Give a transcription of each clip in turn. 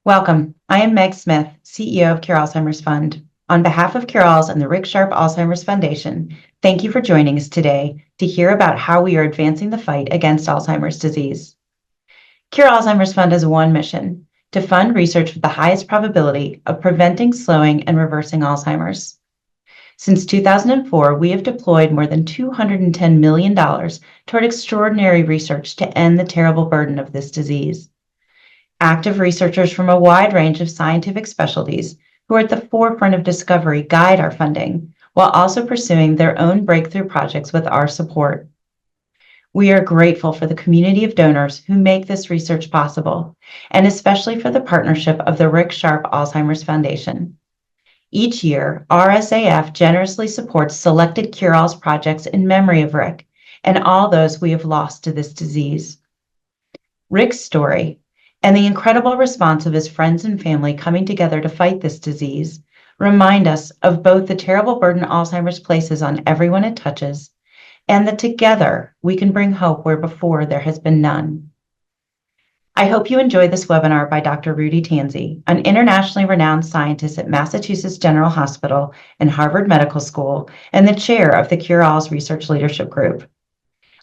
Welcome. I am Meg Smith, CEO of Cure Alzheimer's Fund. On behalf of Cure-Alz and the Rick Sharp Alzheimer's Foundation, thank you for joining us today to hear about how we are advancing the fight against Alzheimer's disease. Cure Alzheimer's Fund has one mission: to fund research with the highest probability of preventing, slowing, and reversing Alzheimer's. Since 2004, we have deployed more than $210 million toward extraordinary research to end the terrible burden of this disease. Active researchers from a wide range of scientific specialties who are at the forefront of discovery guide our funding, while also pursuing their own breakthrough projects with our support. We are grateful for the community of donors who make this research possible, and especially for the partnership of the Rick Sharp Alzheimer's Foundation. Each year, RSAF generously supports selected Cure-Alz projects in memory of Rick and all those we have lost to this disease. Rick's story and the incredible response of his friends and family coming together to fight this disease remind us of both the terrible burden Alzheimer's places on everyone it touches, and that together we can bring hope where before there has been none. I hope you enjoy this webinar by Dr. Rudy Tanzi, an internationally renowned scientist at Massachusetts General Hospital and Harvard Medical School, and the chair of the Cure-Alz Research Leadership Group.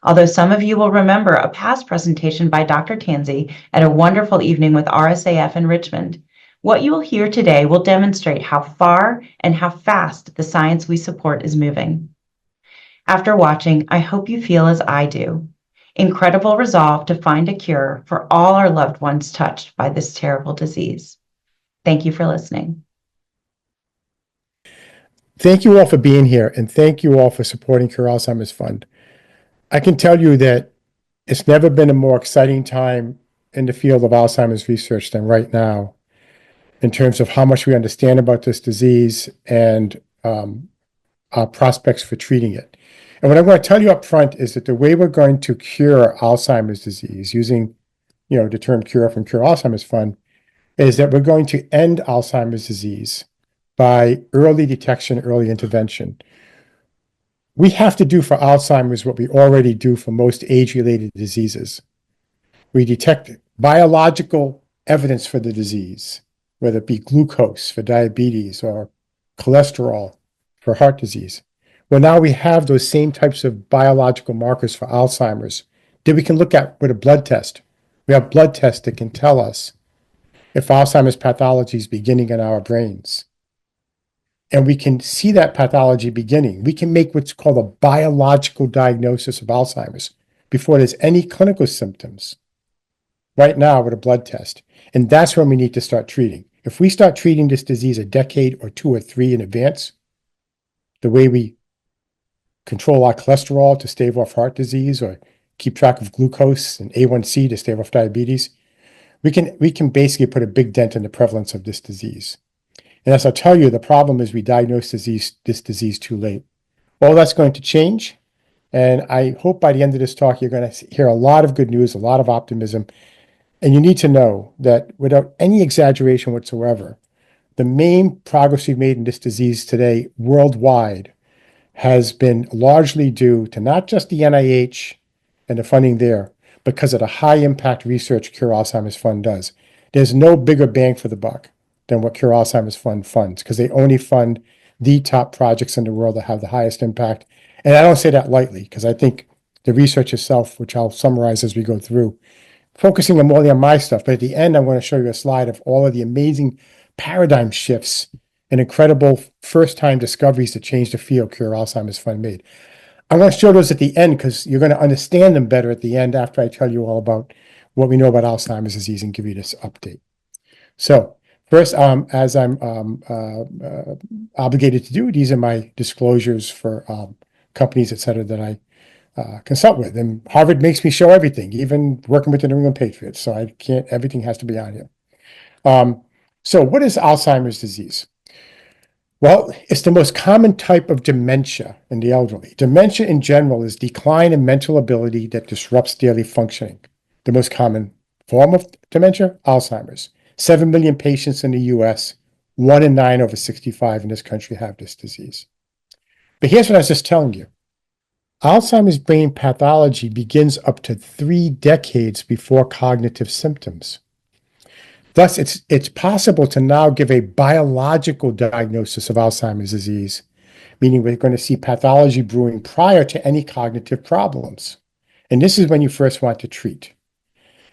Although some of you will remember a past presentation by Dr. Tanzi at a wonderful evening with RSAF in Richmond, what you will hear today will demonstrate how far and how fast the science we support is moving. After watching, I hope you feel as I do: incredible resolve to find a cure for all our loved ones touched by this terrible disease. Thank you for listening. Thank you all for being here, and thank you all for supporting Cure Alzheimer's Fund. I can tell you that it's never been a more exciting time in the field of Alzheimer's research than right now, in terms of how much we understand about this disease and our prospects for treating it. And what I'm going to tell you up front is that the way we're going to cure Alzheimer's disease, using the term cure from Cure Alzheimer's Fund, is that we're going to end Alzheimer's disease by early detection, early intervention. We have to do for Alzheimer's what we already do for most age-related diseases. We detect biological evidence for the disease, whether it be glucose for diabetes or cholesterol for heart disease. Well, now we have those same types of biological markers for Alzheimer's that we can look at with a blood test. We have blood tests that can tell us if Alzheimer's pathology is beginning in our brains. And we can see that pathology beginning. We can make what's called a biological diagnosis of Alzheimer's before there's any clinical symptoms right now with a blood test. And that's when we need to start treating. If we start treating this disease a decade or 2 or 3 in advance, the way we control our cholesterol to stave off heart disease or keep track of glucose and A1C to stave off diabetes, we can basically put a big dent in the prevalence of this disease. And as I'll tell you, the problem is we diagnose this disease too late. All that's going to change. And I hope by the end of this talk, you're going to hear a lot of good news, a lot of optimism. And you need to know that without any exaggeration whatsoever, the main progress we've made in this disease today worldwide has been largely due to not just the NIH and the funding there, because of the high impact research Cure Alzheimer's Fund does. There's no bigger bang for the buck than what Cure Alzheimer's Fund funds, because they only fund the top projects in the world that have the highest impact. And I don't say that lightly, because I think the research itself, which I'll summarize as we go through, focusing on more on my stuff. But at the end, I'm going to show you a slide of all of the amazing paradigm shifts and incredible first-time discoveries that changed the field Cure Alzheimer's Fund made. I want to show those at the end because you're going to understand them better at the end after I tell you all about what we know about Alzheimer's disease and give you this update. So first, as I'm obligated to do, these are my disclosures for companies, et cetera, that I consult with. And Harvard makes me show everything, even working with the New England Patriots. So I can't, everything has to be on here. So what is Alzheimer's disease? Well, it's the most common type of dementia in the elderly. Dementia in general is decline in mental ability that disrupts daily functioning. The most common form of dementia, Alzheimer's. 7 million patients in the US, 1 in 9 over 65 in this country have this disease. But here's what I was just telling you. Alzheimer's brain pathology begins up to 3 decades before cognitive symptoms. Thus, it's possible to now give a biological diagnosis of Alzheimer's disease, meaning we're going to see pathology brewing prior to any cognitive problems. And this is when you first want to treat.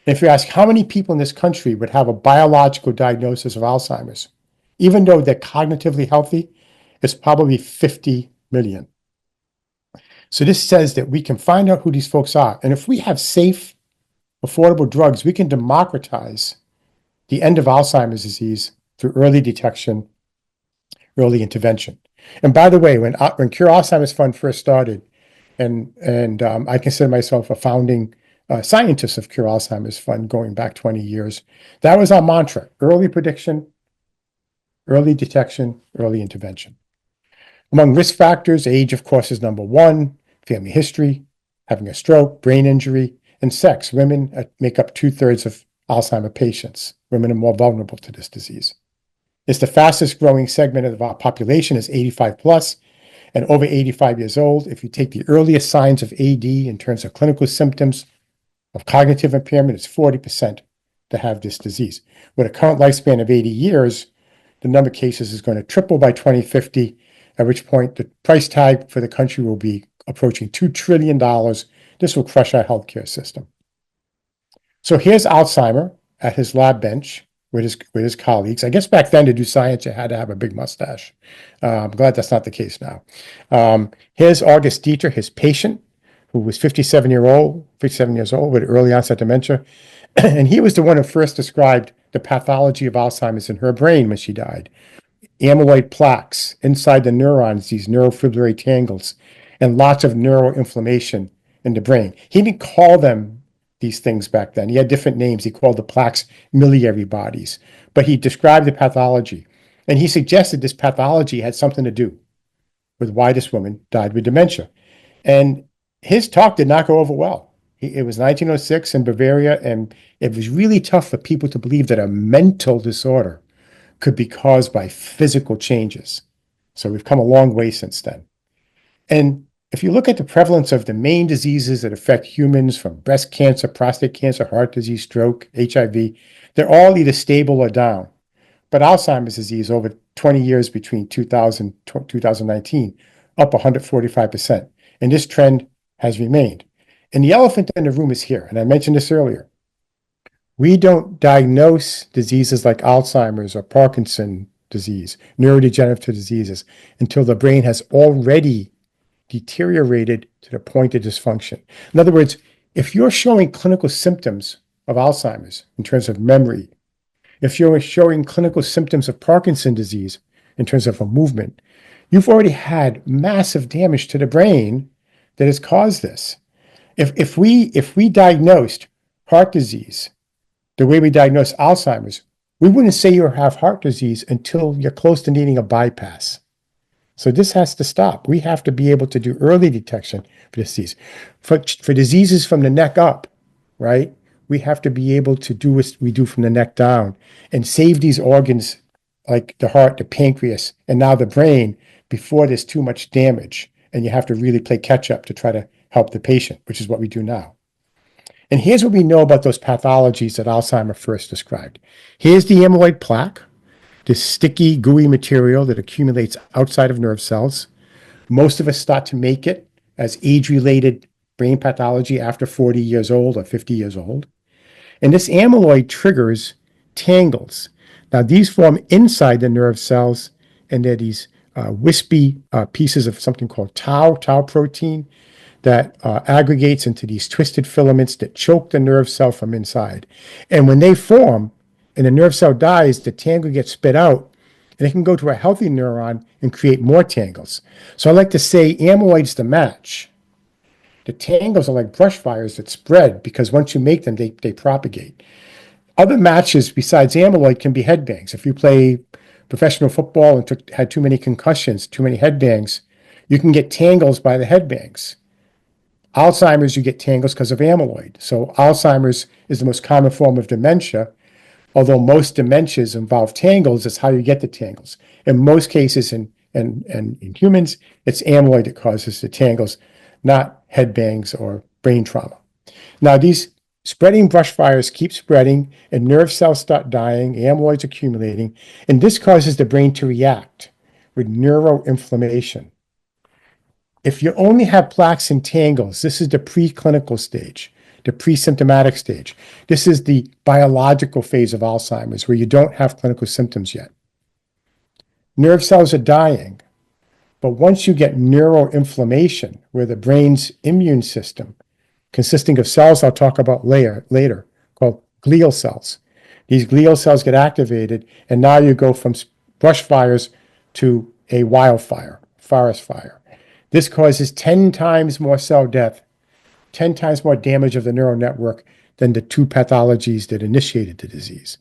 And if you ask how many people in this country would have a biological diagnosis of Alzheimer's, even though they're cognitively healthy, it's probably 50 million. So this says that we can find out who these folks are. And if we have safe, affordable drugs, we can democratize the end of Alzheimer's disease through early detection, early intervention. And by the way, when Cure Alzheimer's Fund first started, and I consider myself a founding scientist of Cure Alzheimer's Fund going back 20 years, that was our mantra: early prediction, early detection, early intervention. Among risk factors, age, of course, is number one, family history, having a stroke, brain injury, and sex. Women make up 2/3 of Alzheimer patients. Women are more vulnerable to this disease. It's the fastest growing segment of our population is 85 plus and over 85 years old. If you take the earliest signs of AD in terms of clinical symptoms of cognitive impairment, it's 40% to have this disease. With a current lifespan of 80 years, the number of cases is going to triple by 2050, at which point the price tag for the country will be approaching $2 trillion. This will crush our healthcare system. So here's Alzheimer at his lab bench with his colleagues. I guess back then to do science, you had to have a big mustache. I'm glad that's not the case now. Here's August Dieter, his patient, who was 57 years old with early onset dementia. And he was the one who first described the pathology of Alzheimer's in her brain when she died. Amyloid plaques inside the neurons, these neurofibrillary tangles, and lots of neuroinflammation in the brain. He didn't call them these things back then. He had different names. He called the plaques miliary bodies, but he described the pathology. And he suggested this pathology had something to do with why this woman died with dementia. And his talk did not go over well. It was 1906 in Bavaria, and it was really tough for people to believe that a mental disorder could be caused by physical changes. So we've come a long way since then. And if you look at the prevalence of the main diseases that affect humans, from breast cancer, prostate cancer, heart disease, stroke, HIV, they're all either stable or down. But Alzheimer's disease, over 20 years between 2000 and 2019, up 145%. And this trend has remained. And the elephant in the room is here, and I mentioned this earlier. We don't diagnose diseases like Alzheimer's or Parkinson's disease, neurodegenerative diseases, until the brain has already deteriorated to the point of dysfunction. In other words, if you're showing clinical symptoms of Alzheimer's in terms of memory, if you're showing clinical symptoms of Parkinson's disease in terms of a movement, you've already had massive damage to the brain that has caused this. If we diagnosed heart disease the way we diagnose Alzheimer's, we wouldn't say you have heart disease until you're close to needing a bypass. So this has to stop. We have to be able to do early detection for disease. For diseases from the neck up, right? We have to be able to do what we do from the neck down and save these organs like the heart, the pancreas, and now the brain before there's too much damage. And you have to really play catch up to try to help the patient, which is what we do now. And here's what we know about those pathologies that Alzheimer first described. Here's the amyloid plaque, this sticky, gooey material that accumulates outside of nerve cells. Most of us start to make it as age-related brain pathology after 40 years old or 50 years old. And this amyloid triggers tangles. Now, these form inside the nerve cells, and they're these wispy pieces of something called tau protein that aggregates into these twisted filaments that choke the nerve cell from inside. And when they form and the nerve cell dies, the tangle gets spit out, and it can go to a healthy neuron and create more tangles. So I like to say amyloid's the match. The tangles are like brush fires that spread because once you make them, they propagate. Other matches besides amyloid can be headbangs. If you play professional football and had too many concussions, too many headbangs, you can get tangles by the headbangs. Alzheimer's, you get tangles because of amyloid. So Alzheimer's is the most common form of dementia. Although most dementias involve tangles, it's how you get the tangles. In most cases, in humans, it's amyloid that causes the tangles, not head bangs or brain trauma. Now, these Spreading brush fires keep spreading, and nerve cells start dying, amyloids accumulating, and this causes the brain to react with neuroinflammation. If you only have plaques and tangles, this is the preclinical stage, the pre-symptomatic stage. This is the biological phase of Alzheimer's where you don't have clinical symptoms yet. Nerve cells are dying, but once you get neuroinflammation, where the brain's immune system, consisting of cells I'll talk about later, called glial cells. These glial cells get activated, and now you go from brush fires to a wildfire, forest fire. This causes 10 times more cell death, 10 times more damage of the neural network than the two pathologies that initiated the disease.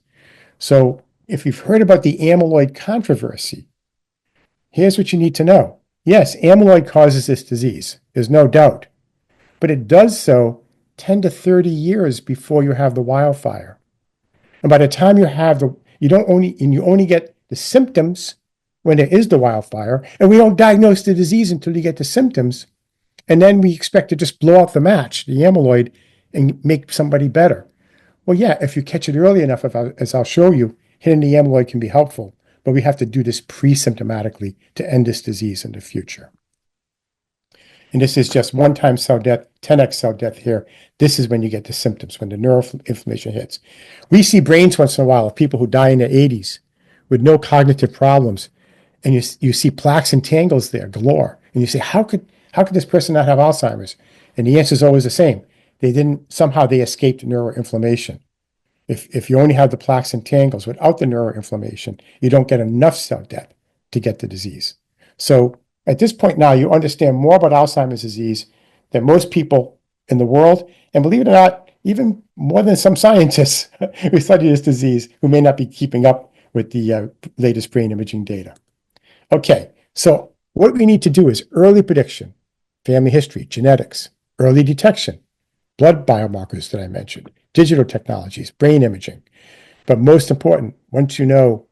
So if you've heard about the amyloid controversy, here's what you need to know. Yes, amyloid causes this disease. There's no doubt. But it does so 10 to 30 years before you have the wildfire. And by the time you have you only get the symptoms when there is the wildfire, and we don't diagnose the disease until you get the symptoms. And then we expect to just blow off the match, the amyloid, and make somebody better. Well, yeah, if you catch it early enough, as I'll show you, hitting the amyloid can be helpful, but we have to do this pre-symptomatically to end this disease in the future. And this is just one-time cell death, 10x cell death here. This is when you get the symptoms, when the neuroinflammation hits. We see brains once in a while of people who die in their 80s with no cognitive problems, and you see plaques and tangles there galore. And you say, how could this person not have Alzheimer's? And the answer is always the same. They escaped neuroinflammation. If you only have the plaques and tangles without the neuroinflammation, you don't get enough cell death to get the disease. So at this point now, you understand more about Alzheimer's disease than most people in the world, and believe it or not, even more than some scientists who study this disease who may not be keeping up with the latest brain imaging data. Okay, so what we need to do is early prediction, family history, genetics, early detection, blood biomarkers that I mentioned, digital technologies, brain imaging. But most important, once you know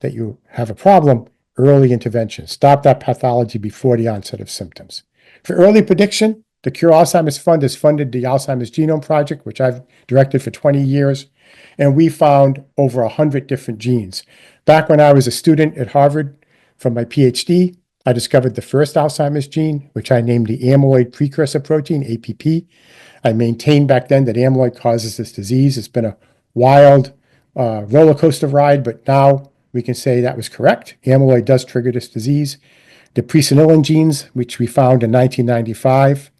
that you have a problem, early intervention. Stop that pathology before the onset of symptoms. For early prediction, the Cure Alzheimer's Fund has funded the Alzheimer's Genome Project, which I've directed for 20 years, and we found over 100 different genes. Back when I was a student at Harvard for my PhD, I discovered the first Alzheimer's gene, which I named the amyloid precursor protein, APP. I maintained back then that amyloid causes this disease. It's been a wild roller coaster ride, but now we can say that was correct. Amyloid does trigger this disease. The presenilin genes, which we found in 1995,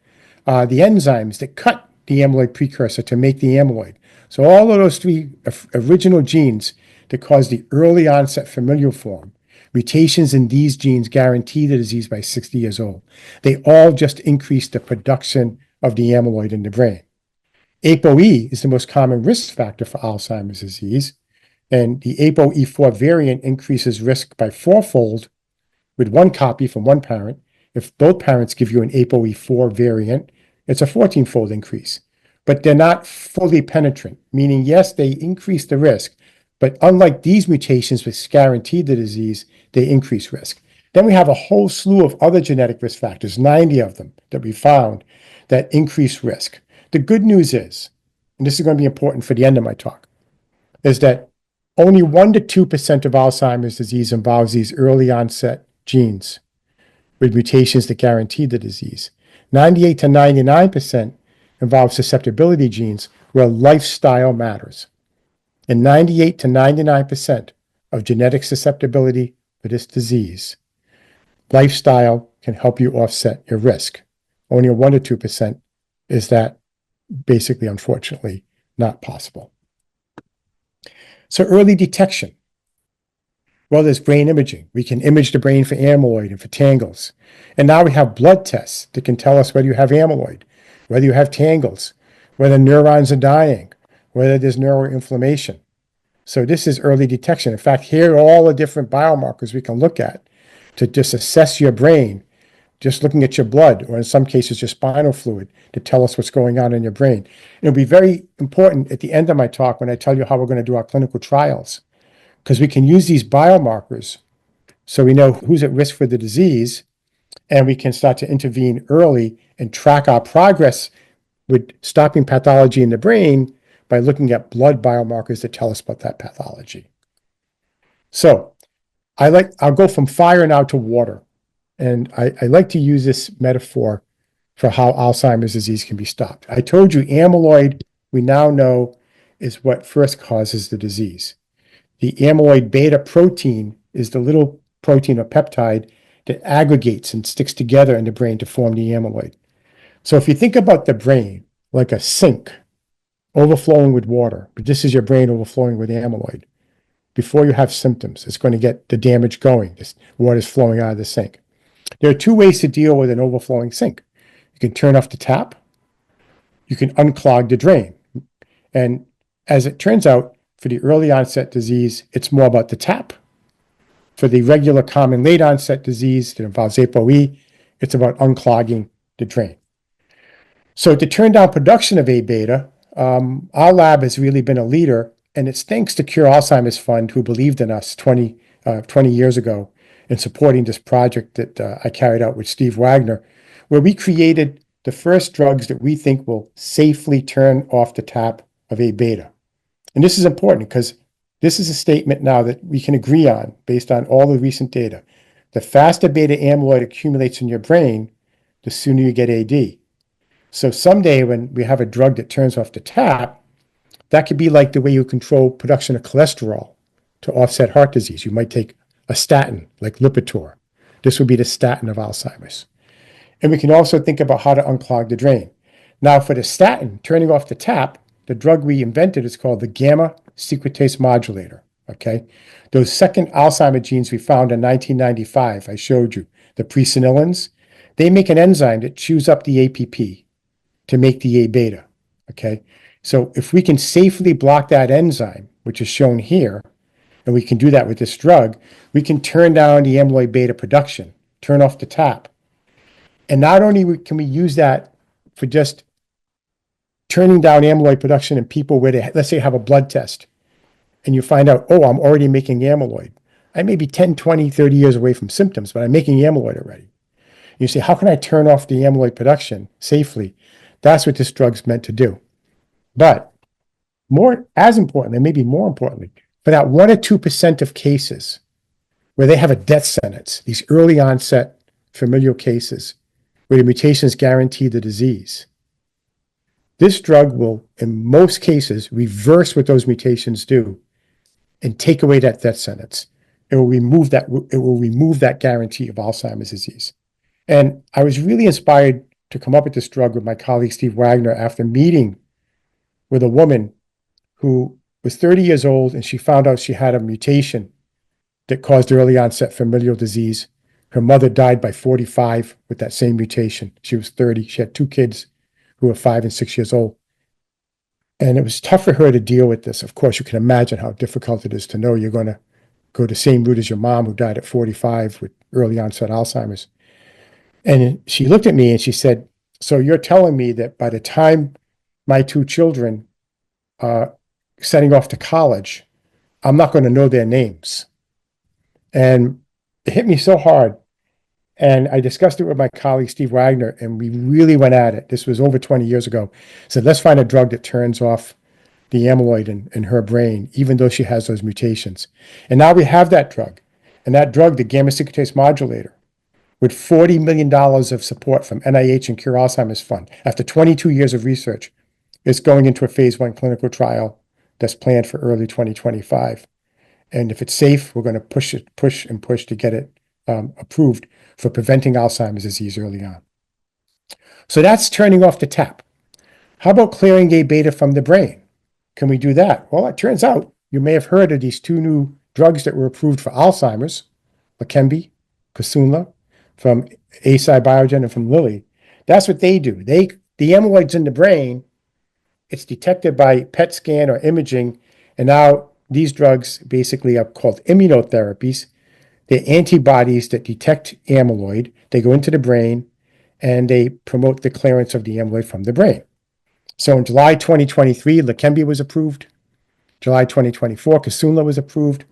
the enzymes that cut the amyloid precursor to make the amyloid. So all of those three original genes that cause the early onset familial form, mutations in these genes guarantee the disease by 60 years old. They all just increase the production of the amyloid in the brain. ApoE is the most common risk factor for Alzheimer's disease, and the ApoE4 variant increases risk by fourfold with one copy from one parent. If both parents give you an ApoE4 variant, it's a 14-fold increase. But they're not fully penetrant, meaning, yes, they increase the risk, but unlike these mutations which guarantee the disease, they increase risk. Then we have a whole slew of other genetic risk factors, 90 of them that we found, that increase risk. The good news is, and this is going to be important for the end of my talk, is that only 1 to 2% of Alzheimer's disease involves these early onset genes with mutations that guarantee the disease. 98 to 99% involve susceptibility genes where lifestyle matters. And 98 to 99% of genetic susceptibility for this disease, lifestyle can help you offset your risk. Only a 1 to 2% is that basically, unfortunately, not possible. So early detection. Well, there's brain imaging. We can image the brain for amyloid and for tangles. And now we have blood tests that can tell us whether you have amyloid, whether you have tangles, whether neurons are dying, whether there's neuroinflammation. So this is early detection. In fact, here are all the different biomarkers we can look at to just assess your brain, just looking at your blood, or in some cases, your spinal fluid, to tell us what's going on in your brain. It'll be very important at the end of my talk when I tell you how we're going to do our clinical trials, because we can use these biomarkers so we know who's at risk for the disease, and we can start to intervene early and track our progress with stopping pathology in the brain by looking at blood biomarkers that tell us about that pathology. So I'll go from fire now to water. And I like to use this metaphor for how Alzheimer's disease can be stopped. I told you amyloid, we now know, is what first causes the disease. The amyloid beta protein is the little protein or peptide that aggregates and sticks together in the brain to form the amyloid. So if you think about the brain like a sink overflowing with water, but this is your brain overflowing with amyloid, before you have symptoms, it's going to get the damage going. This water is flowing out of the sink. There are two ways to deal with an overflowing sink. You can turn off the tap. You can unclog the drain. And as it turns out, for the early onset disease, it's more about the tap. For the regular common late onset disease that involves ApoE, it's about unclogging the drain. So to turn down production of A beta, our lab has really been a leader, and it's thanks to Cure Alzheimer's Fund, who believed in us 20 years ago in supporting this project that I carried out with Steve Wagner, where we created the first drugs that we think will safely turn off the tap of A beta. And this is important because this is a statement now that we can agree on based on all the recent data. The faster beta amyloid accumulates in your brain, the sooner you get AD. So someday when we have a drug that turns off the tap, that could be like the way you control production of cholesterol to offset heart disease. You might take a statin like Lipitor. This would be the statin of Alzheimer's. And we can also think about how to unclog the drain. Now for the statin, turning off the tap, the drug we invented is called the gamma secretase modulator, okay? Those second Alzheimer's genes we found in 1995, I showed you, the presenilins, they make an enzyme that chews up the APP to make the A beta, okay? So if we can safely block that enzyme, which is shown here, and we can do that with this drug, we can turn down the amyloid beta production, turn off the tap. And not only can we use that for just turning down amyloid production in people where they, let's say, have a blood test, and you find out, oh, I'm already making amyloid. I may be 10, 20, 30 years away from symptoms, but I'm making amyloid already. You say, how can I turn off the amyloid production safely? That's what this drug's meant to do. But as important, and maybe more importantly, for that 1 or 2% of cases where they have a death sentence, these early onset familial cases where the mutations guarantee the disease, this drug will, in most cases, reverse what those mutations do and take away that death sentence. It will remove that guarantee of Alzheimer's disease. And I was really inspired to come up with this drug with my colleague Steve Wagner after meeting with a woman who was 30 years old, and she found out she had a mutation that caused early onset familial disease. Her mother died by 45 with that same mutation. She was 30. She had 2 kids who were 5 and 6 years old. And it was tough for her to deal with this. Of course, you can imagine how difficult it is to know you're going to go the same route as your mom, who died at 45 with early onset Alzheimer's. And she looked at me and she said, so you're telling me that by the time my 2 children are setting off to college, I'm not going to know their names. And it hit me so hard. And I discussed it with my colleague, Steve Wagner, and we really went at it. This was over 20 years ago. Said, let's find a drug that turns off the amyloid in her brain, even though she has those mutations. And now we have that drug. And that drug, the gamma secretase modulator, with $40 million of support from NIH and Cure Alzheimer's Fund, after 22 years of research, is going into a phase 1 clinical trial that's planned for early 2025. And if it's safe, we're going to push to get it approved for preventing Alzheimer's disease early on. So that's turning off the tap. How about clearing A beta from the brain? Can we do that? Well, it turns out you may have heard of these 2 new drugs that were approved for Alzheimer's, Leqembi, Kisunla, from Eisai Biogen and from Lilly. That's what they do. The amyloid's in the brain. It's detected by PET scan or imaging, and now these drugs basically are called immunotherapies. They're antibodies that detect amyloid. They go into the brain, and they promote the clearance of the amyloid from the brain. So in July 2023, Leqembi was approved. July 2024, Kisunla was approved.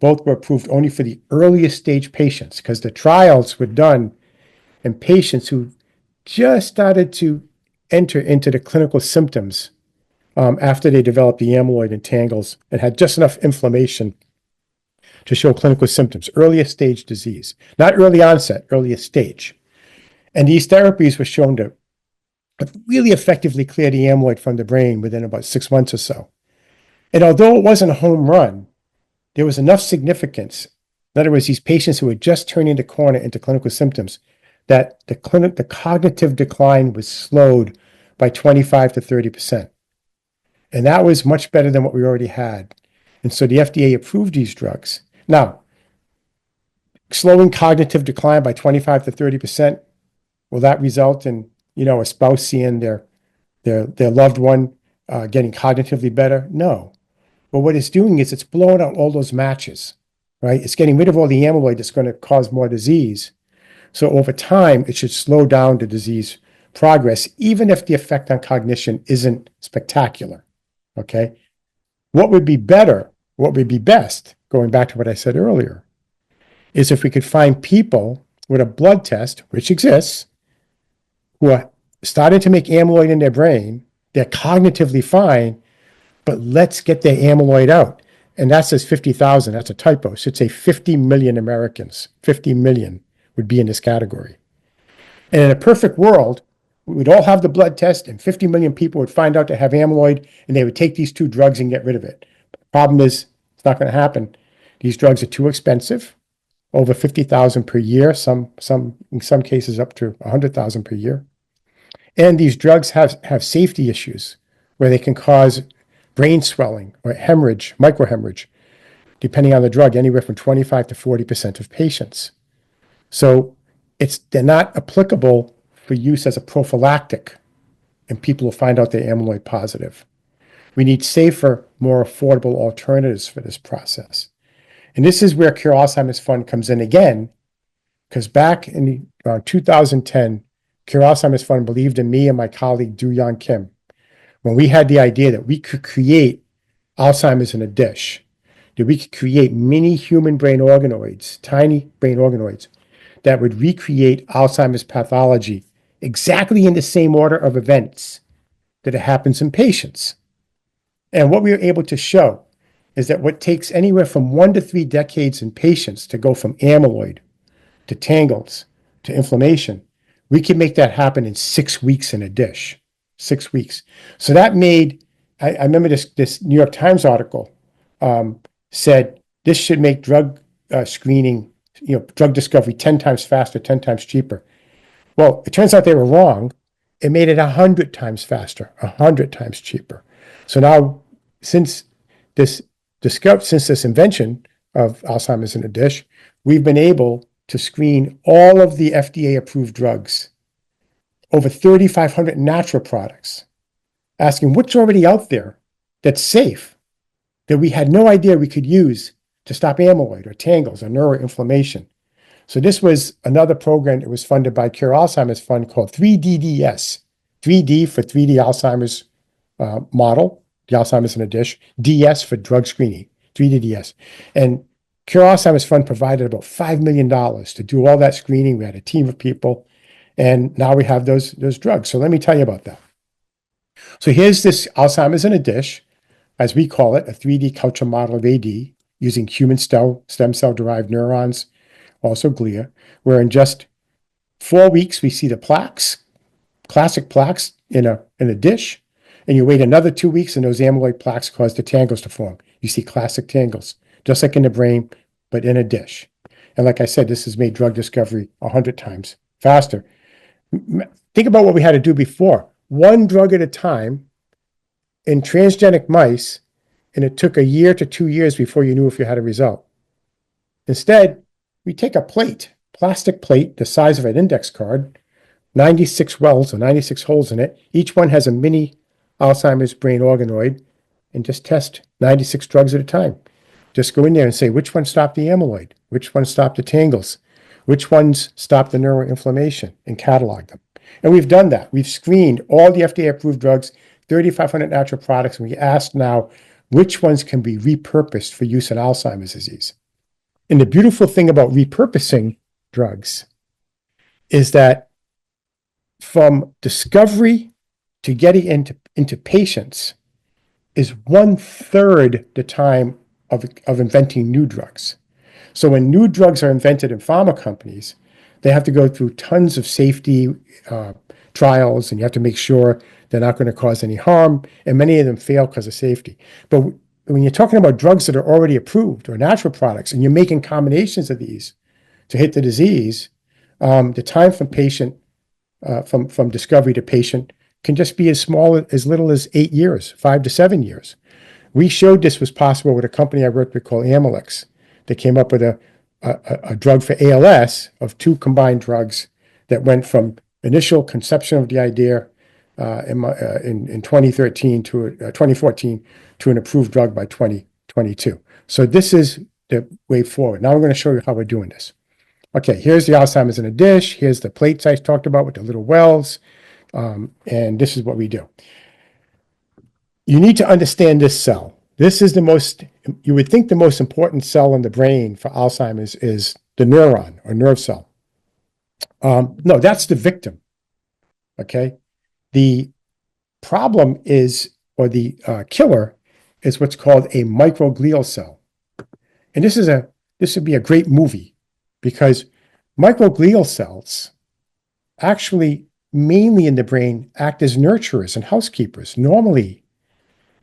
Both were approved only for the earliest stage patients because the trials were done in patients who just started to enter into the clinical symptoms after they developed the amyloid and tangles and had just enough inflammation to show clinical symptoms, earliest stage disease, not early onset, earliest stage. And these therapies were shown to really effectively clear the amyloid from the brain within about 6 months or so. And although it wasn't a home run, there was enough significance. In other words, these patients who were just turning the corner into clinical symptoms, that the cognitive decline was slowed by 25 to 30%. And that was much better than what we already had. And so the FDA approved these drugs. Now, slowing cognitive decline by 25 to 30%, will that result in, a spouse seeing their loved one getting cognitively better? No. But what it's doing is it's blowing out all those matches, right? It's getting rid of all the amyloid that's going to cause more disease. So over time, it should slow down the disease progress, even if the effect on cognition isn't spectacular, okay? What would be better, what would be best, going back to what I said earlier, is if we could find people with a blood test, which exists, who are starting to make amyloid in their brain, they're cognitively fine, but let's get their amyloid out. And that says 50,000. That's a typo. It should say 50 million Americans. 50 million would be in this category. And in a perfect world, we'd all have the blood test and 50 million people would find out they have amyloid and they would take these two drugs and get rid of it. But the problem is, it's not going to happen. These drugs are too expensive, over 50,000 per year, in some cases up to 100,000 per year. And these drugs have safety issues where they can cause brain swelling or hemorrhage, microhemorrhage, depending on the drug, anywhere from 25 to 40% of patients. So they're not applicable for use as a prophylactic in people who find out they're amyloid positive. We need safer, more affordable alternatives for this process. And this is where Cure Alzheimer's Fund comes in again, because back in around 2010, Cure Alzheimer's Fund believed in me and my colleague, Do-Yeon Kim, when we had the idea that we could create Alzheimer's in a dish, that we could create mini human brain organoids, tiny brain organoids, that would recreate Alzheimer's pathology exactly in the same order of events that it happens in patients. And what we were able to show is that what takes anywhere from 1 to 3 decades in patients to go from amyloid to tangles to inflammation, we can make that happen in 6 weeks in a dish. 6 weeks. So that made, I remember this New York Times article said this should make drug screening, drug discovery 10 times faster, 10 times cheaper. Well, it turns out they were wrong. It made it 100 times faster, 100 times cheaper. So now, since this invention of Alzheimer's in a dish, we've been able to screen all of the FDA-approved drugs, over 3,500 natural products, asking what's already out there that's safe, that we had no idea we could use to stop amyloid or tangles or neuroinflammation. So this was another program that was funded by Cure Alzheimer's Fund called 3DDS, 3D for 3D Alzheimer's model, the Alzheimer's in a dish, DS for drug screening, 3DDS. And Cure Alzheimer's Fund provided about $5 million to do all that screening. We had a team of people, and now we have those drugs. So let me tell you about that. So here's this Alzheimer's in a dish, as we call it, a 3D culture model of AD using human stem cell-derived neurons, also glia, where in just 4 weeks we see the plaques, classic plaques in a dish, and you wait another 2 weeks and those amyloid plaques cause the tangles to form. You see classic tangles, just like in the brain, but in a dish. And like I said, this has made drug discovery 100 times faster. Think about what we had to do before. One drug at a time in transgenic mice, and it took 1 year to 2 years before you knew if you had a result. Instead, we take a plate, plastic plate the size of an index card, 96 wells or 96 holes in it. Each one has a mini Alzheimer's brain organoid, and just test 96 drugs at a time. Just go in there and say, which one stopped the amyloid? Which one stopped the tangles? Which ones stopped the neuroinflammation? And catalog them. And we've done that. We've screened all the FDA-approved drugs, 3,500 natural products, and we asked now which ones can be repurposed for use in Alzheimer's disease. And the beautiful thing about repurposing drugs is that from discovery to getting into patients is 1/3 the time of inventing new drugs. So when new drugs are invented in pharma companies, they have to go through tons of safety trials, and you have to make sure they're not going to cause any harm, and many of them fail because of safety. But when you're talking about drugs that are already approved or natural products, and you're making combinations of these to hit the disease, the time from patient from discovery to patient can just be as little as 8 years, 5 to 7 years. We showed this was possible with a company I worked with called Amylyx. They came up with a drug for ALS of 2 combined drugs that went from initial conception of the idea in 2013 to 2014 to an approved drug by 2022. So this is the way forward. Now I'm going to show you how we're doing this. Okay, here's the Alzheimer's in a dish. Here's the plates I talked about with the little wells. And this is what we do. You need to understand this cell. This is you would think the most important cell in the brain for Alzheimer's is the neuron or nerve cell. No, that's the victim. Okay. The problem is, or the killer is what's called a microglial cell. And this would be a great movie because microglial cells actually mainly in the brain act as nurturers and housekeepers. Normally,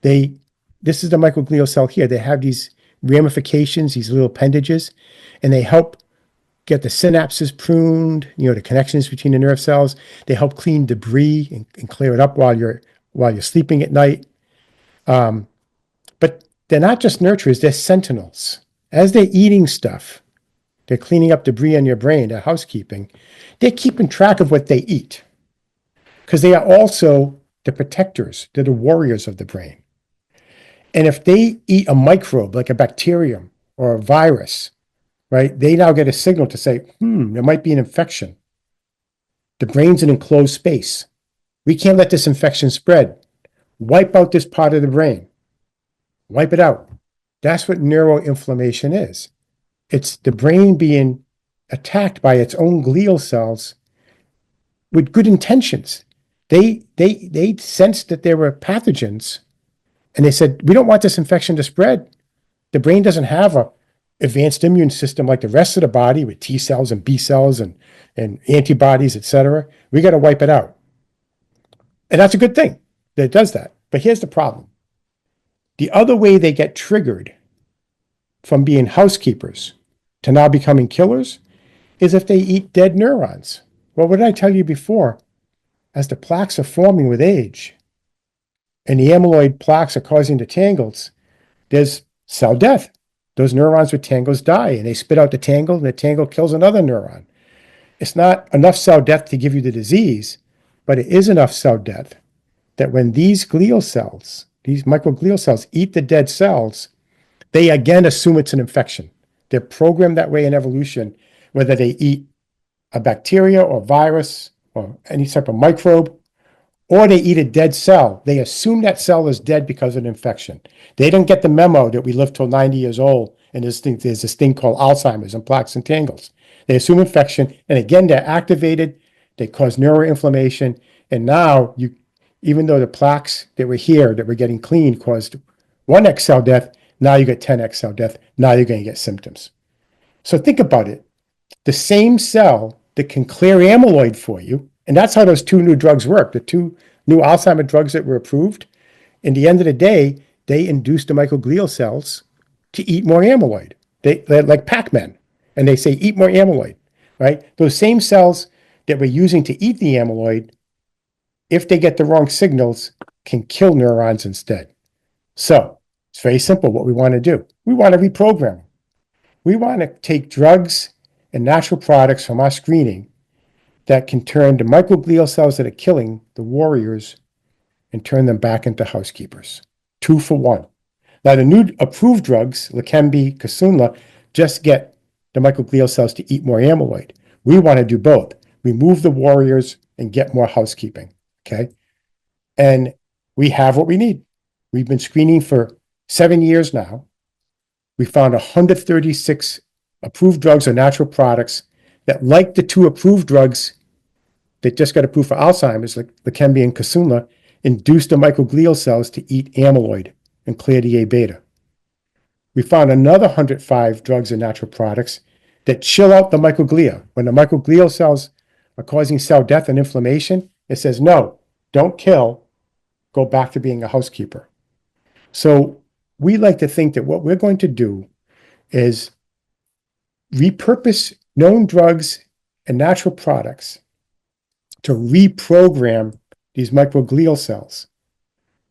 this is the microglial cell here. They have these ramifications, these little appendages, and they help get the synapses pruned, the connections between the nerve cells. They help clean debris and clear it up while you're sleeping at night. But they're not just nurturers, they're sentinels. As they're eating stuff, they're cleaning up debris in your brain, they're housekeeping. They're keeping track of what they eat because they are also the protectors. They're the warriors of the brain. And if they eat a microbe like a bacterium or a virus, right, they now get a signal to say, there might be an infection. The brain's an enclosed space. We can't let this infection spread. Wipe out this part of the brain. Wipe it out. That's what neuroinflammation is. It's the brain being attacked by its own glial cells with good intentions. They sensed that there were pathogens, and they said, we don't want this infection to spread. The brain doesn't have an advanced immune system like the rest of the body with T cells and B cells and antibodies, et cetera. We got to wipe it out. And that's a good thing that it does that. But here's the problem. The other way they get triggered from being housekeepers to now becoming killers is if they eat dead neurons. Well, what did I tell you before? As the plaques are forming with age and the amyloid plaques are causing the tangles, there's cell death. Those neurons with tangles die and they spit out the tangle and the tangle kills another neuron. It's not enough cell death to give you the disease, but it is enough cell death that when these glial cells, these microglial cells eat the dead cells, they again assume it's an infection. They're programmed that way in evolution, whether they eat a bacteria or virus or any type of microbe, or they eat a dead cell. They assume that cell is dead because of an infection. They don't get the memo that we live till 90 years old and there's this thing called Alzheimer's and plaques and tangles. They assume infection, and again, they're activated. They cause neuroinflammation, and now even though the plaques that were here that were getting cleaned caused 1x cell death, now you get 10x cell death. Now you're going to get symptoms. So think about it. The same cell that can clear amyloid for you, and that's how those 2 new drugs work, the 2 new Alzheimer drugs that were approved. In the end of the day, they induce the microglial cells to eat more amyloid. They're like Pac-Man, and they say, eat more amyloid, right? Those same cells that we're using to eat the amyloid, if they get the wrong signals, can kill neurons instead. So it's very simple what we want to do. We want to reprogram them. We want to take drugs and natural products from our screening that can turn the microglial cells that are killing the warriors and turn them back into housekeepers. 2 for 1. Now, the new approved drugs, Leqembi, Kisunla, just get the microglial cells to eat more amyloid. We want to do both. Remove the warriors and get more housekeeping, okay? And we have what we need. We've been screening for 7 years now. We found 136 approved drugs or natural products that, like the 2 approved drugs that just got approved for Alzheimer's, like Leqembi and Kisunla, induce the microglial cells to eat amyloid and clear the A beta. We found another 105 drugs and natural products that chill out the microglia. When the microglial cells are causing cell death and inflammation, it says, no, don't kill, go back to being a housekeeper. So we like to think that what we're going to do is repurpose known drugs and natural products to reprogram these microglial cells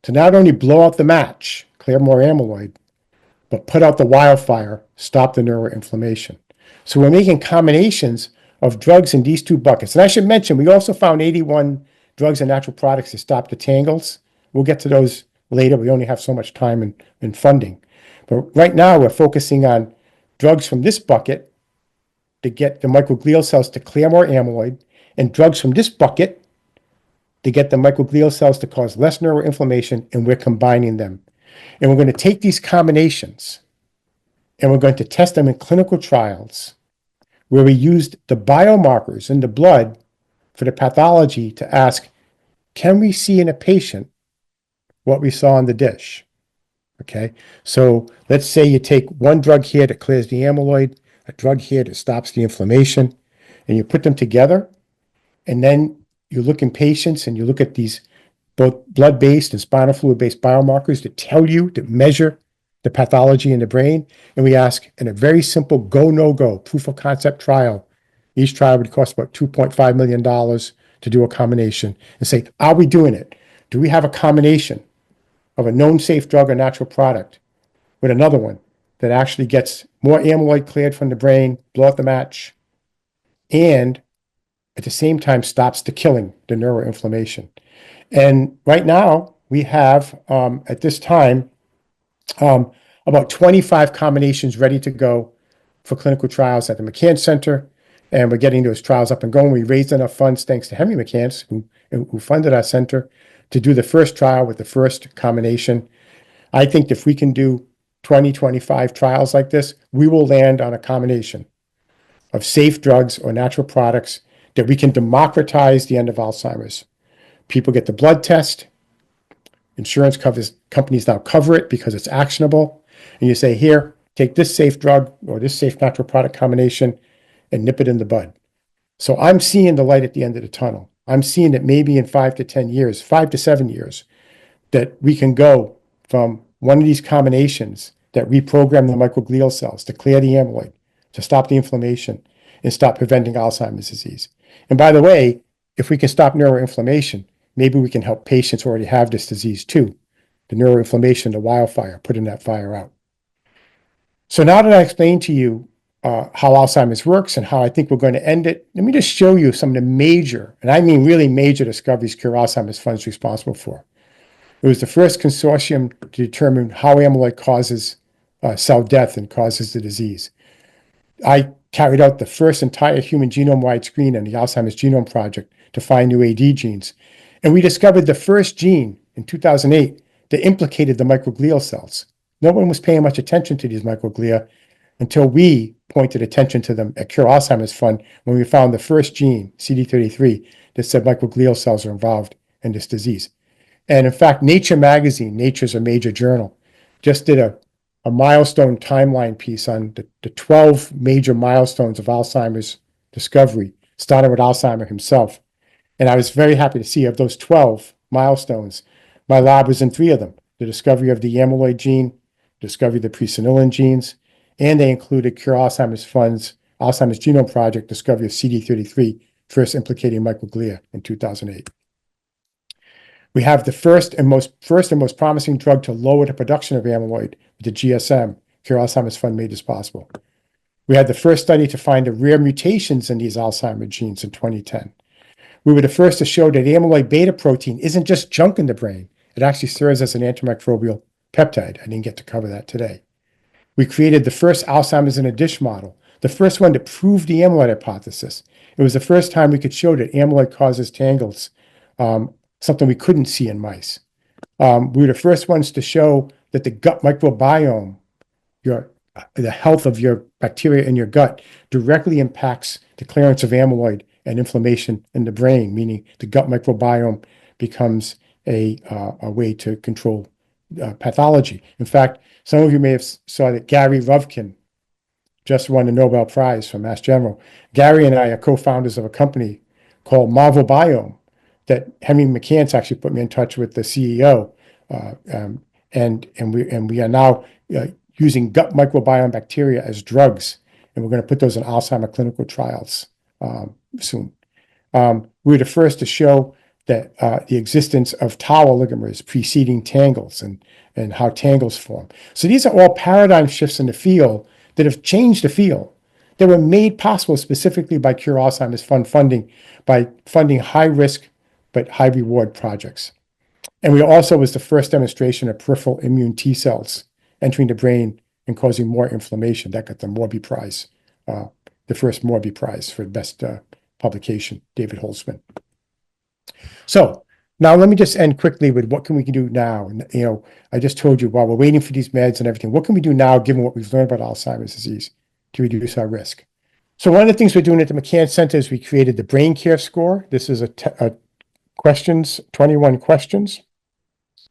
to not only blow out the match, clear more amyloid, but put out the wildfire, stop the neuroinflammation. So we're making combinations of drugs in these two buckets. And I should mention, we also found 81 drugs and natural products to stop the tangles. We'll get to those later. We only have so much time and funding. But right now, we're focusing on drugs from this bucket to get the microglial cells to clear more amyloid, and drugs from this bucket to get the microglial cells to cause less neuroinflammation, and we're combining them. And we're going to take these combinations and we're going to test them in clinical trials where we used the biomarkers in the blood for the pathology to ask, can we see in a patient what we saw on the dish? Okay, so let's say you take one drug here that clears the amyloid, a drug here that stops the inflammation, and you put them together, and then you look in patients and you look at these both blood-based and spinal fluid-based biomarkers that tell you, that measure the pathology in the brain. And we ask in a very simple go, no go, proof of concept trial. Each trial would cost about $2.5 million to do a combination and say, are we doing it? Do we have a combination of a known safe drug or natural product with another one that actually gets more amyloid cleared from the brain, blow out the match, and at the same time stops the killing, the neuroinflammation? And right now, we have, at this time, about 25 combinations ready to go for clinical trials at the McCann Center, and we're getting those trials up and going. We raised enough funds, thanks to Henry McCann, who funded our center, to do the first trial with the first combination. I think if we can do 20, 25 trials like this, we will land on a combination of safe drugs or natural products that we can democratize the end of Alzheimer's. People get the blood test. Insurance companies now cover it because it's actionable. And you say, here, take this safe drug or this safe natural product combination and nip it in the bud. So I'm seeing the light at the end of the tunnel. I'm seeing that maybe in 5 to 10 years, 5 to 7 years, that we can go from one of these combinations that reprogram the microglial cells to clear the amyloid, to stop the inflammation, and stop preventing Alzheimer's disease. And by the way, if we can stop neuroinflammation, maybe we can help patients who already have this disease too. The neuroinflammation, the wildfire, putting that fire out. So now that I explained to you how Alzheimer's works and how I think we're going to end it, let me just show you some of the major, and I mean really major discoveries Cure Alzheimer's Fund is responsible for. It was the first consortium to determine how amyloid causes cell death and causes the disease. I carried out the first entire human genome-wide screen in the Alzheimer's Genome Project to find new AD genes. And we discovered the first gene in 2008 that implicated the microglial cells. No one was paying much attention to these microglia until we pointed attention to them at Cure Alzheimer's Fund when we found the first gene, CD33, that said microglial cells are involved in this disease. And in fact, Nature magazine, Nature's a major journal, just did a milestone timeline piece on the 12 major milestones of Alzheimer's discovery, starting with Alzheimer himself. And I was very happy to see of those 12 milestones, my lab was in 3 of them: the discovery of the amyloid gene, discovery of the presenilin genes, and they included Cure Alzheimer's Fund's Alzheimer's Genome Project discovery of CD33, first implicating microglia in 2008. We have the first and most promising drug to lower the production of amyloid with the GSM. Cure Alzheimer's Fund made this possible. We had the first study to find the rare mutations in these Alzheimer's genes in 2010. We were the first to show that amyloid beta protein isn't just junk in the brain. It actually serves as an antimicrobial peptide. I didn't get to cover that today. We created the first Alzheimer's in a dish model, the first one to prove the amyloid hypothesis. It was the first time we could show that amyloid causes tangles, something we couldn't see in mice. We were the first ones to show that the gut microbiome, the health of your bacteria in your gut, directly impacts the clearance of amyloid and inflammation in the brain, meaning the gut microbiome becomes a way to control pathology. In fact, some of you may have saw that Gary Ruvkin just won the Nobel Prize from Mass General. Gary and I are co-founders of a company called Marvel Biome that Henry McCants actually put me in touch with the CEO. And we are now using gut microbiome bacteria as drugs, and we're going to put those in Alzheimer clinical trials soon. We were the first to show that the existence of tau oligomers preceding tangles and how tangles form. So these are all paradigm shifts in the field that have changed the field. They were made possible specifically by Cure Alzheimer's Fund funding, by funding high risk but high reward projects. And we also was the first demonstration of peripheral immune T cells entering the brain and causing more inflammation. That got the Morby Prize, the first Morby Prize for the best publication, David Holzman. So now let me just end quickly with what can we do now? And, I just told you while we're waiting for these meds and everything, what can we do now given what we've learned about Alzheimer's disease to reduce our risk? So one of the things we're doing at the McCann Center is we created the Brain Care Score. This is a questions, 21 questions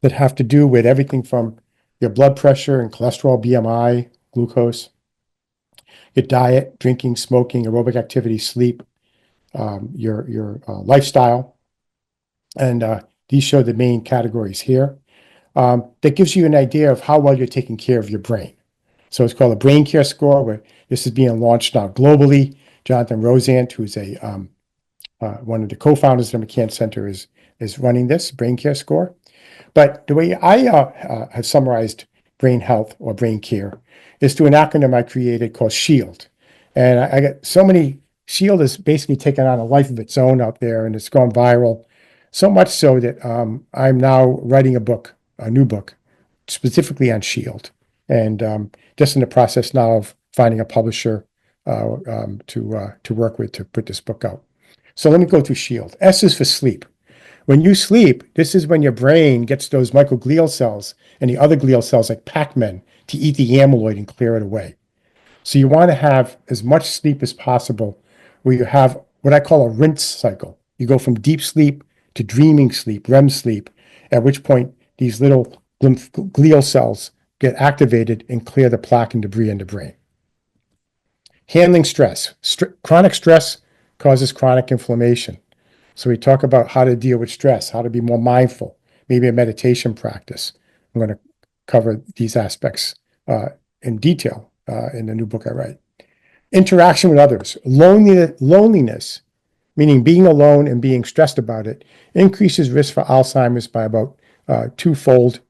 that have to do with everything from your blood pressure and cholesterol, BMI, glucose, your diet, drinking, smoking, aerobic activity, sleep, your lifestyle. And these show the main categories here. That gives you an idea of how well you're taking care of your brain. So it's called a Brain Care Score, where this is being launched now globally. Jonathan Rosant, who's one of the co-founders of the McCann Center, is running this Brain Care Score. But the way I have summarized brain health or brain care is through an acronym I created called SHIELD. And I got so many, SHIELD has basically taken on a life of its own out there, and it's gone viral. So much so that I'm now writing a new book, specifically on SHIELD. And just in the process now of finding a publisher to work with to put this book out. So let me go through SHIELD. S is for sleep. When you sleep, this is when your brain gets those microglial cells and the other glial cells like Pac-Man to eat the amyloid and clear it away. So you want to have as much sleep as possible where you have what I call a rinse cycle. You go from deep sleep to dreaming sleep, REM sleep, at which point these little glial cells get activated and clear the plaque and debris in the brain. Handling stress. Chronic stress causes chronic inflammation. So we talk about how to deal with stress, how to be more mindful, maybe a meditation practice. I'm going to cover these aspects in detail in the new book I write. Interaction with others. Loneliness, meaning being alone and being stressed about it, increases risk for Alzheimer's by about twofold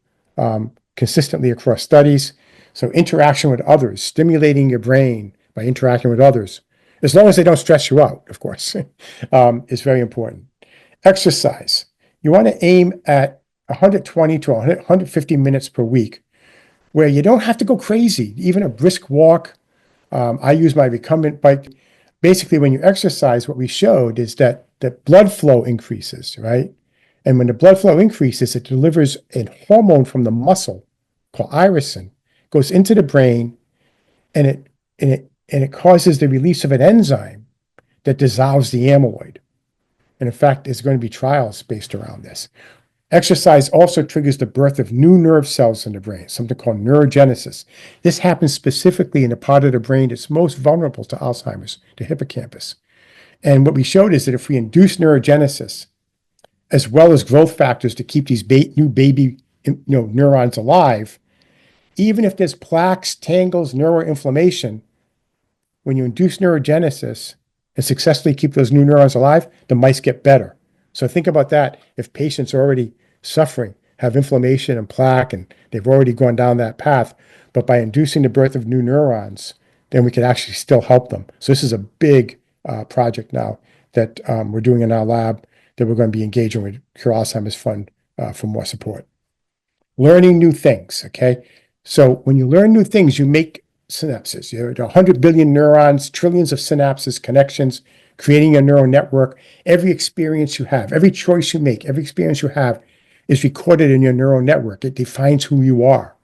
consistently across studies. So interaction with others, stimulating your brain by interacting with others, as long as they don't stress you out, of course, is very important. Exercise. You want to aim at 120 to 150 minutes per week, where you don't have to go crazy, even a brisk walk. I use my recumbent bike. Basically, when you exercise, what we showed is that the blood flow increases, right? And when the blood flow increases, it delivers a hormone from the muscle called irisin, goes into the brain, and it causes the release of an enzyme that dissolves the amyloid. And in fact, there's going to be trials based around this. Exercise also triggers the birth of new nerve cells in the brain, something called neurogenesis. This happens specifically in the part of the brain that's most vulnerable to Alzheimer's, the hippocampus. And what we showed is that if we induce neurogenesis, as well as growth factors to keep these new baby neurons alive, even if there's plaques, tangles, neuroinflammation, when you induce neurogenesis and successfully keep those new neurons alive, the mice get better. So think about that. If patients are already suffering, have inflammation and plaque, and they've already gone down that path, but by inducing the birth of new neurons, then we could actually still help them. So this is a big project now that we're doing in our lab that we're going to be engaging with Cure Alzheimer's Fund for more support. Learning new things, okay? So when you learn new things, you make synapses. There are 100 billion neurons, trillions of synapses, connections, creating a neural network. Every experience you have, every choice you make, every experience you have is recorded in your neural network. It defines who you are.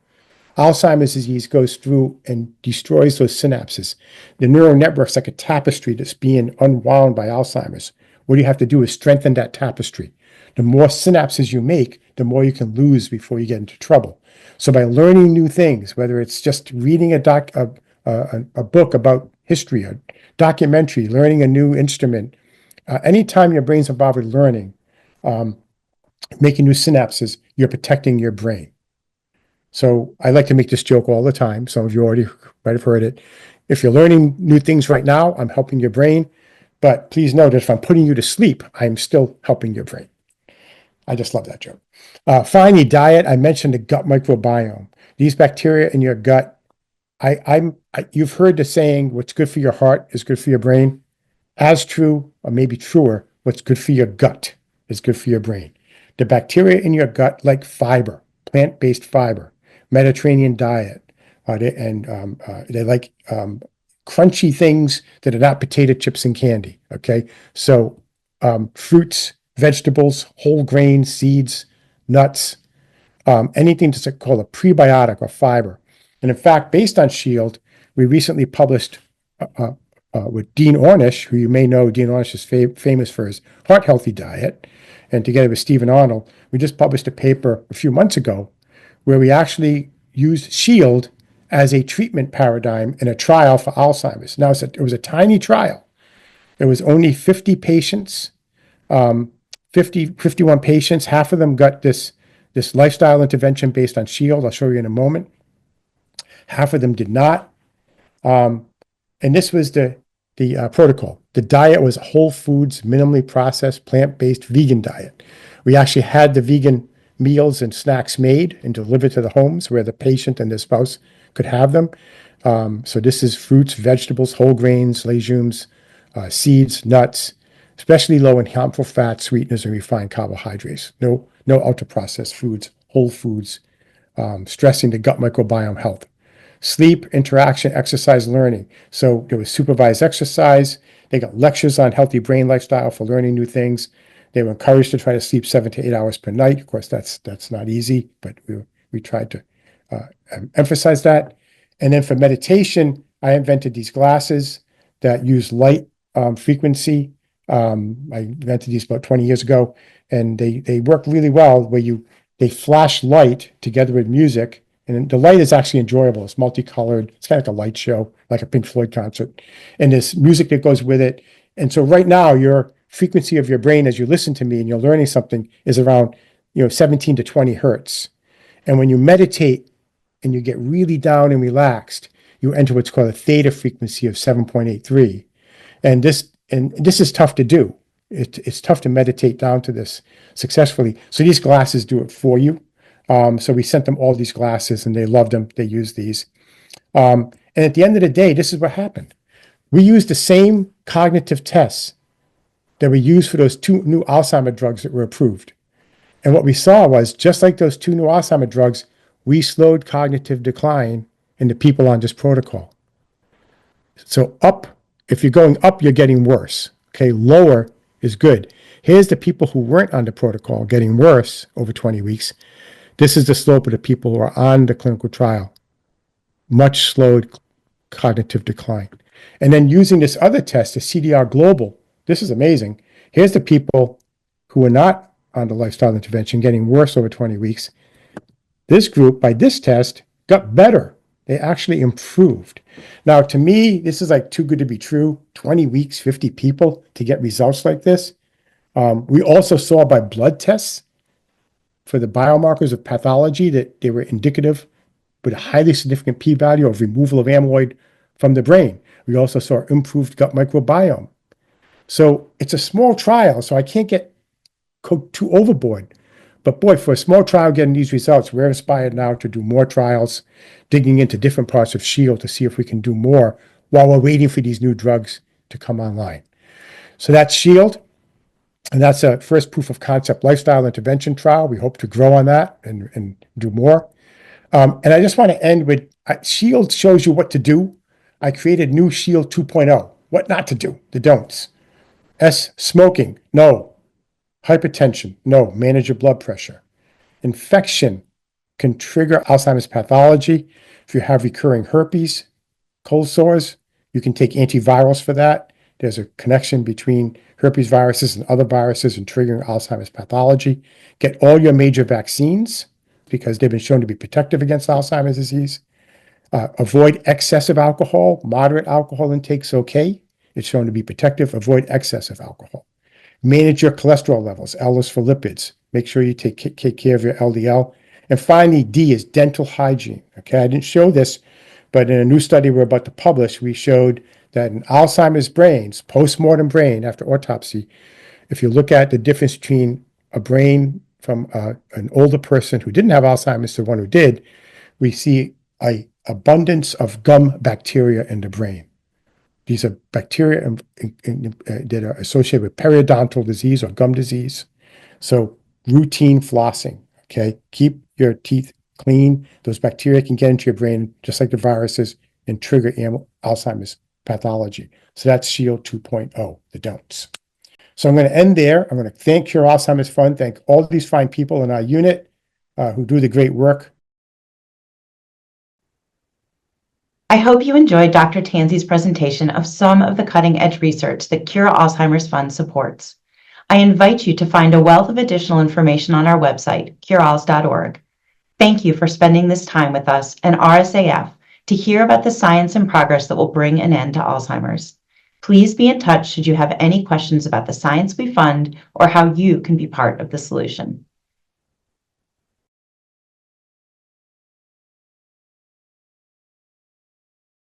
Alzheimer's disease goes through and destroys those synapses. The neural network's like a tapestry that's being unwound by Alzheimer's. What you have to do is strengthen that tapestry. The more synapses you make, the more you can lose before you get into trouble. So by learning new things, whether it's just reading a book about history, a documentary, learning a new instrument, anytime your brain's involved with learning, making new synapses, you're protecting your brain. So I like to make this joke all the time. Some of you already might have heard it. If you're learning new things right now, I'm helping your brain. But please note that if I'm putting you to sleep, I'm still helping your brain. I just love that joke. Finally, diet. I mentioned the gut microbiome. These bacteria in your gut. You've heard the saying, "What's good for your heart is good for your brain." As true, or maybe truer, what's good for your gut is good for your brain. The bacteria in your gut like fiber, plant-based fiber, Mediterranean diet, they like crunchy things that are not potato chips and candy. Okay, so fruits, vegetables, whole grains, seeds, nuts, anything that's called a prebiotic or fiber. And in fact, based on Shield, we recently published with Dean Ornish, who you may know. Dean Ornish is famous for his heart healthy diet. And together with Stephen Arnold, we just published a paper a few months ago where we actually used Shield as a treatment paradigm in a trial for Alzheimer's. Now, it was a tiny trial. It was only 50 patients, 51 patients. Half of them got this lifestyle intervention based on Shield. I'll show you in a moment. Half of them did not. And this was the protocol. The diet was whole foods, minimally processed, plant-based, vegan diet. We actually had the vegan meals and snacks made and delivered to the homes where the patient and their spouse could have them. So this is fruits, vegetables, whole grains, legumes, seeds, nuts, especially low in harmful fats, sweeteners, and refined carbohydrates. No ultra-processed foods, whole foods, stressing the gut microbiome health. Sleep, interaction, exercise, learning. So there was supervised exercise. They got lectures on healthy brain lifestyle for learning new things. They were encouraged to try to sleep 7 to 8 hours per night. Of course, that's not easy, but we tried to emphasize that. And then for meditation, I invented these glasses that use light frequency. I invented these about 20 years ago, and they work really well where they flash light together with music. And the light is actually enjoyable. It's multicolored. It's kind of like a light show, like a Pink Floyd concert. And there's music that goes with it. And so right now, your frequency of your brain as you listen to me and you're learning something is around 17 to 20 hertz. And when you meditate and you get really down and relaxed, you enter what's called a theta frequency of 7.83. And this is tough to do. It's tough to meditate down to this successfully. So these glasses do it for you. So we sent them all these glasses and they loved them. They used these. And at the end of the day, this is what happened. We used the same cognitive tests that we used for those 2 new Alzheimer drugs that were approved. And what we saw was, just like those 2 new Alzheimer drugs, we slowed cognitive decline in the people on this protocol. So if you're going up, you're getting worse. Okay, lower is good. Here's the people who weren't on the protocol getting worse over 20 weeks. This is the slope of the people who are on the clinical trial. Much slowed cognitive decline. And then using this other test, the CDR Global, this is amazing. Here's the people who are not on the lifestyle intervention getting worse over 20 weeks. This group, by this test, got better. They actually improved. Now, to me, this is like too good to be true. 20 weeks, 50 people to get results like this. We also saw by blood tests for the biomarkers of pathology that they were indicative with a highly significant p-value of removal of amyloid from the brain. We also saw improved gut microbiome. So it's a small trial, so I can't get too overboard. But boy, for a small trial getting these results, we're inspired now to do more trials, digging into different parts of Shield to see if we can do more while we're waiting for these new drugs to come online. So that's Shield. And that's a first proof of concept lifestyle intervention trial. We hope to grow on that and do more. And I just want to end with Shield shows you what to do. I created new Shield 2.0. What not to do, the don'ts. Smoking, no. Hypertension, no. Manage your blood pressure. Infection can trigger Alzheimer's pathology. If you have recurring herpes, cold sores, you can take antivirals for that. there's a connection between herpes viruses and other viruses and triggering Alzheimer's pathology. Get all your major vaccines because they've been shown to be protective against Alzheimer's disease. Avoid excessive alcohol. Moderate alcohol intake's okay. It's shown to be protective. Avoid excessive alcohol. Manage your cholesterol levels. L is for lipids. Make sure you take care of your LDL. And finally, D is dental hygiene. Okay, I didn't show this, but in a new study we're about to publish, we showed that in Alzheimer's brains, post-mortem brain after autopsy, if you look at the difference between a brain from an older person who didn't have Alzheimer's to one who did, we see an abundance of gum bacteria in the brain. These are bacteria that are associated with periodontal disease or gum disease. So routine flossing, okay? Keep your teeth clean. Those bacteria can get into your brain just like the viruses and trigger Alzheimer's pathology. So that's SHIELD 2.0, the don'ts. So I'm going to end there. I'm going to thank Cure Alzheimer's Fund, thank all these fine people in our unit who do the great work. I hope you enjoyed Dr. Tanzi's presentation of some of the cutting-edge research that Cure Alzheimer's Fund supports. I invite you to find a wealth of additional information on our website, curealz.org. Thank you for spending this time with us and RSAF to hear about the science and progress that will bring an end to Alzheimer's. Please be in touch should you have any questions about the science we fund or how you can be part of the solution.